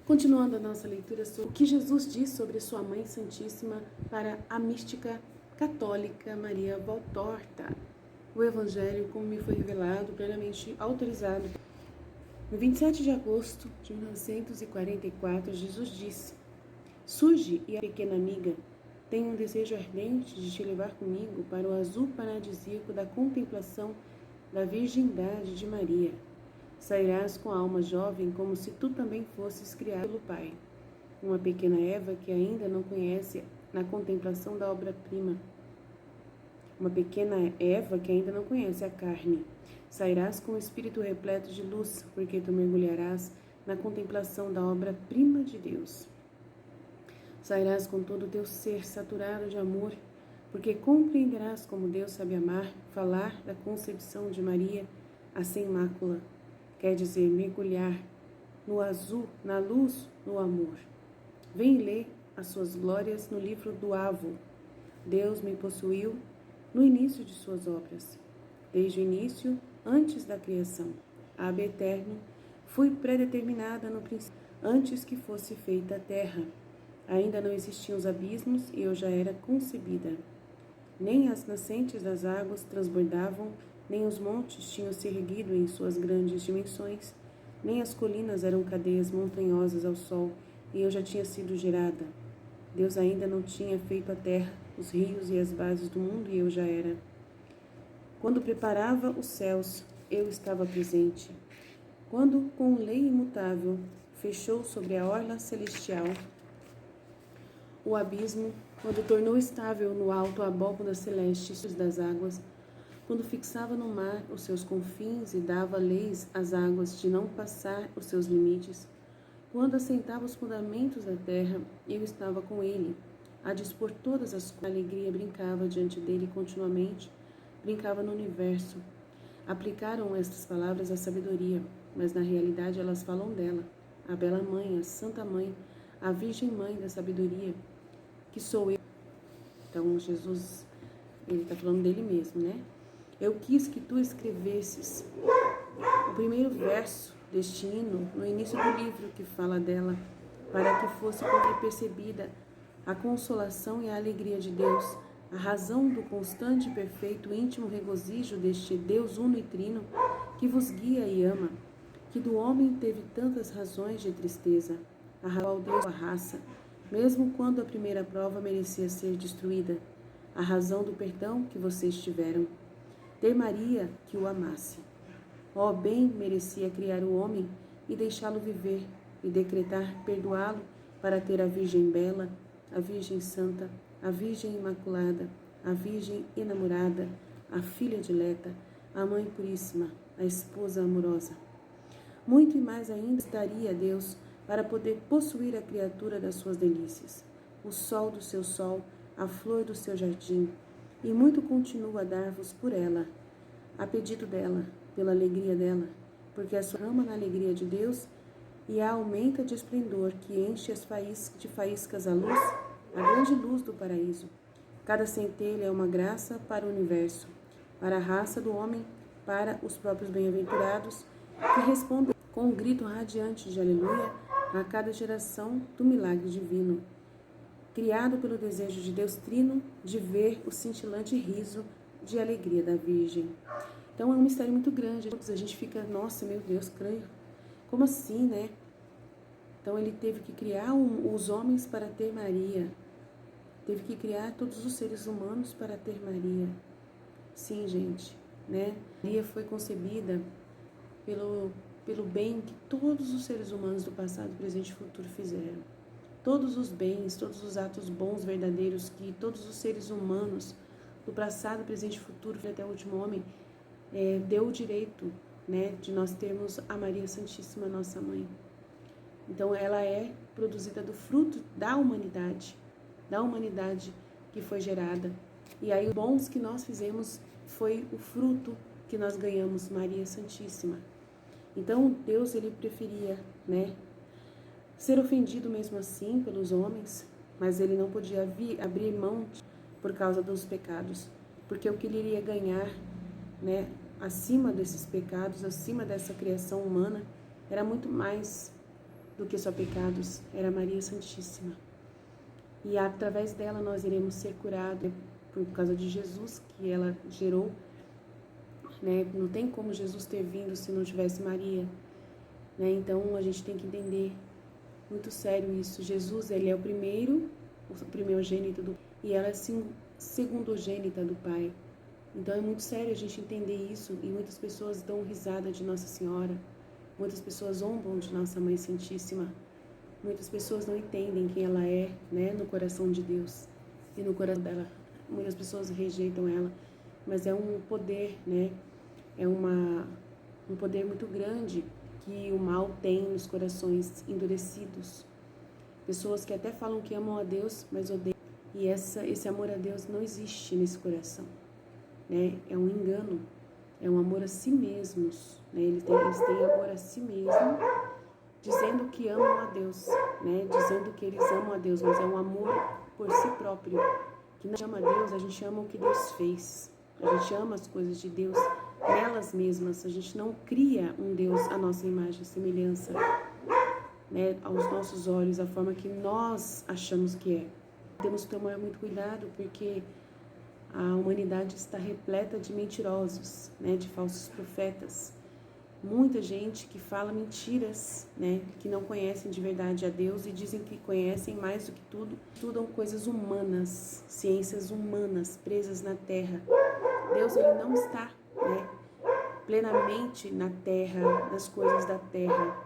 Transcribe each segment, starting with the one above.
Continuando a nossa leitura sobre o que Jesus diz sobre sua Mãe Santíssima para a mística católica Maria Valtorta. O Evangelho, como me foi revelado, plenamente autorizado. No 27 de agosto de 1944, Jesus disse: "Surge e a pequena amiga, tenho um desejo ardente de te levar comigo para o azul paradisíaco da contemplação da virgindade de Maria. Sairás com a alma jovem como se tu também fosses criado pelo Pai. Uma pequena Eva que ainda não conhece na contemplação da obra-prima. Uma pequena Eva que ainda não conhece a carne. Sairás com o espírito repleto de luz, porque tu mergulharás na contemplação da obra-prima de Deus. Sairás com todo o teu ser saturado de amor, porque compreenderás como Deus sabe amar, falar da concepção de Maria, a sem mácula. Quer dizer, mergulhar no azul, na luz, no amor. Vem ler as suas glórias no livro do Avo. Deus me possuiu no início de suas obras. Desde o início, antes da criação. Ab eterno, fui predeterminada no princípio, antes que fosse feita a terra. Ainda não existiam os abismos e eu já era concebida. Nem as nascentes das águas transbordavam, nem os montes tinham se erguido em suas grandes dimensões, nem as colinas eram cadeias montanhosas ao sol, e eu já tinha sido gerada. Deus ainda não tinha feito a terra, os rios e as bases do mundo, e eu já era. Quando preparava os céus, eu estava presente. Quando, com lei imutável, fechou sobre a orla celestial o abismo, quando tornou estável no alto a abóbada celeste das águas, quando fixava no mar os seus confins e dava leis às águas de não passar os seus limites, quando assentava os fundamentos da terra, eu estava com ele, a dispor todas as coisas. A alegria brincava diante dele continuamente, brincava no universo. Aplicaram estas palavras à sabedoria, mas na realidade elas falam dela, a bela mãe, a santa mãe, a virgem mãe da sabedoria, que sou eu. Então Jesus, ele está falando dele mesmo, né? Eu quis que tu escrevesses o primeiro verso deste hino no início do livro que fala dela, para que fosse percebida a consolação e a alegria de Deus, a razão do constante e perfeito íntimo regozijo deste Deus uno e trino que vos guia e ama, que do homem teve tantas razões de tristeza, a qual Deus a raça, mesmo quando a primeira prova merecia ser destruída, a razão do perdão que vocês tiveram. Ter Maria que o amasse. Ó, bem merecia criar o homem e deixá-lo viver, e decretar perdoá-lo para ter a Virgem Bela, a Virgem Santa, a Virgem Imaculada, a Virgem Enamorada, a Filha Dileta, a Mãe Puríssima, a Esposa Amorosa. Muito e mais ainda daria a Deus para poder possuir a criatura das suas delícias, o sol do seu sol, a flor do seu jardim, e muito continua a dar-vos por ela, a pedido dela, pela alegria dela, porque a sua ama na alegria de Deus e a aumenta de esplendor que enche de faíscas a luz, a grande luz do paraíso. Cada centelha é uma graça para o universo, para a raça do homem, para os próprios bem-aventurados, que respondem com um grito radiante de aleluia a cada geração do milagre divino, criado pelo desejo de Deus Trino de ver o cintilante riso de alegria da Virgem. Então é um mistério muito grande, a gente fica, nossa, meu Deus, creio, como assim, né? Então ele teve que criar os homens para ter Maria, teve que criar todos os seres humanos para ter Maria. Sim, gente, né? Maria foi concebida pelo bem que todos os seres humanos do passado, presente e futuro fizeram. Todos os bens, todos os atos bons, verdadeiros que todos os seres humanos do passado, presente e futuro, até o último homem, deu o direito, né, de nós termos a Maria Santíssima, nossa mãe. Então ela é produzida do fruto da humanidade que foi gerada. E aí os bons que nós fizemos foi o fruto que nós ganhamos, Maria Santíssima. Então Deus, ele preferia, né, ser ofendido mesmo assim pelos homens, mas ele não podia abrir mão por causa dos pecados, porque o que ele iria ganhar, né, acima desses pecados, acima dessa criação humana, era muito mais do que só pecados, era Maria Santíssima. E através dela nós iremos ser curados, por causa de Jesus, que ela gerou, né? Não tem como Jesus ter vindo se não tivesse Maria, né? Então a gente tem que entender muito sério isso. Jesus, ele é o primogênito e ela é segundogênita do Pai. Então é muito sério a gente entender isso, e muitas pessoas dão risada de Nossa Senhora, muitas pessoas zombam de Nossa Mãe Santíssima, muitas pessoas não entendem quem ela é, né, no coração de Deus e no coração dela. Muitas pessoas rejeitam ela, mas é um poder, né, é um poder muito grande que o mal tem nos corações endurecidos. Pessoas que até falam que amam a Deus, mas odeiam. E esse amor a Deus não existe nesse coração, né? É um engano, é um amor a si mesmos, né? Eles têm amor a si mesmo, dizendo que amam a Deus, né? Dizendo que eles amam a Deus, mas é um amor por si próprio. Que não ama a Deus, a gente ama o que Deus fez. A gente ama as coisas de Deus nelas mesmas. A gente não cria um Deus à nossa imagem e semelhança, né? Aos nossos olhos, a forma que nós achamos que é. Temos que tomar muito cuidado, porque a humanidade está repleta de mentirosos, né? De falsos profetas. Muita gente que fala mentiras, né? Que não conhecem de verdade a Deus e dizem que conhecem mais do que tudo. Estudam coisas humanas, ciências humanas presas na terra. Deus, ele não está, né, plenamente na terra, nas coisas da terra,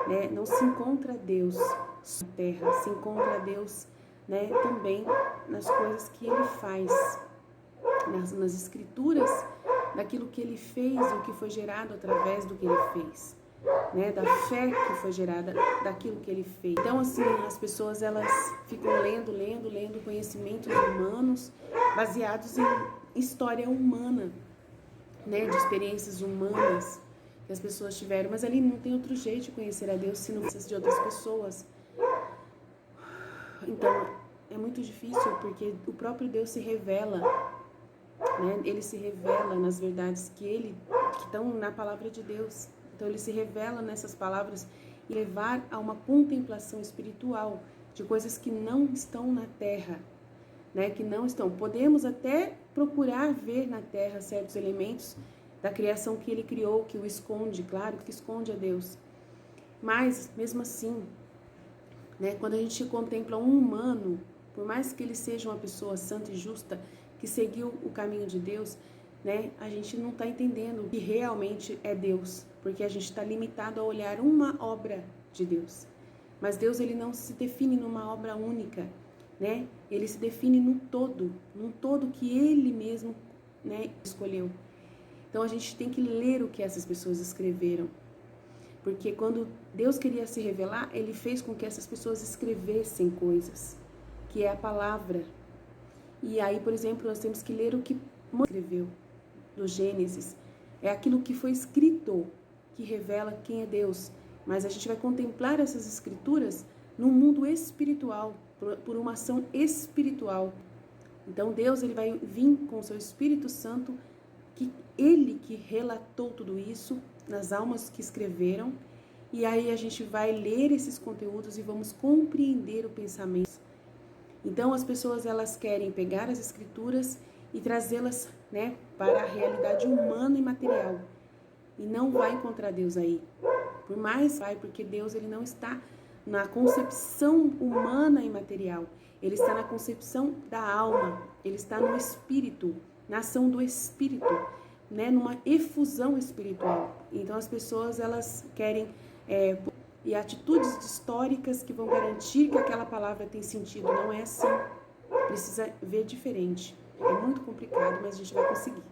né? Não se encontra Deus na terra, se encontra Deus, né, também nas coisas que ele faz, nas escrituras, daquilo que ele fez, o que foi gerado através do que ele fez, né, da fé que foi gerada daquilo que ele fez. Então, assim, as pessoas, elas ficam lendo conhecimentos humanos baseados em história humana, né, de experiências humanas que as pessoas tiveram, mas ali não tem outro jeito de conhecer a Deus se não precisa de outras pessoas. Então, é muito difícil, porque o próprio Deus se revela, né? Ele se revela nas verdades que estão na palavra de Deus. Então, ele se revela nessas palavras e levar a uma contemplação espiritual de coisas que não estão na terra, né? Que não estão. Podemos até procurar ver na terra certos elementos da criação que ele criou, que o esconde, claro, que esconde a Deus. Mas, mesmo assim, né, quando a gente contempla um humano, por mais que ele seja uma pessoa santa e justa, que seguiu o caminho de Deus, né, a gente não está entendendo o que realmente é Deus, porque a gente está limitado a olhar uma obra de Deus. Mas Deus, ele não se define numa obra única, né? Ele se define num todo que ele mesmo, né, escolheu. Então a gente tem que ler o que essas pessoas escreveram. Porque quando Deus queria se revelar, ele fez com que essas pessoas escrevessem coisas, que é a palavra. E aí, por exemplo, nós temos que ler o que Moisés escreveu no Gênesis. É aquilo que foi escrito que revela quem é Deus. Mas a gente vai contemplar essas escrituras no mundo espiritual, por uma ação espiritual. Então Deus, ele vai vir com o seu Espírito Santo, que ele que relatou tudo isso nas almas que escreveram, e aí a gente vai ler esses conteúdos e vamos compreender o pensamento. Então as pessoas, elas querem pegar as escrituras e trazê-las, né, para a realidade humana e material, e não vai encontrar Deus aí. Por mais vai, porque Deus, ele não está na concepção humana e material, ele está na concepção da alma, ele está no espírito, na ação do espírito, né, numa efusão espiritual. Então as pessoas, elas querem e atitudes históricas que vão garantir que aquela palavra tem sentido. Não é assim. Precisa ver diferente. É muito complicado, mas a gente vai conseguir.